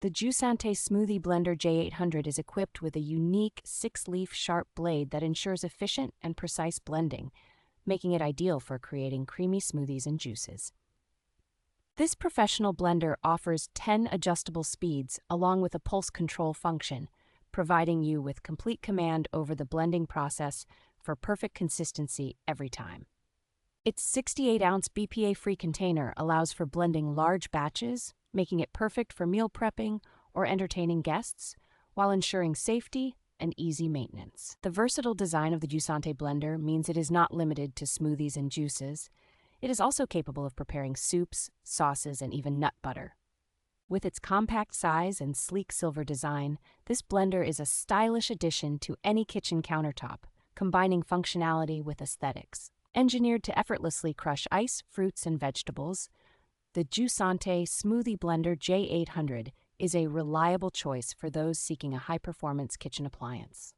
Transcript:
The JUSANTE Smoothie Blender J800 is equipped with a unique 6-leaf sharp blade that ensures efficient and precise blending, making it ideal for creating creamy smoothies and juices. This professional blender offers 10 adjustable speeds along with a pulse control function, providing you with complete command over the blending process for perfect consistency every time. Its 68-ounce BPA-free container allows for blending large batches, making it perfect for meal prepping or entertaining guests, while ensuring safety and easy maintenance. The versatile design of the JUSANTE blender means it is not limited to smoothies and juices. It is also capable of preparing soups, sauces, and even nut butter. With its compact size and sleek silver design, this blender is a stylish addition to any kitchen countertop, combining functionality with aesthetics. Engineered to effortlessly crush ice, fruits, and vegetables, the JUSANTE Smoothie Blender J800 is a reliable choice for those seeking a high-performance kitchen appliance.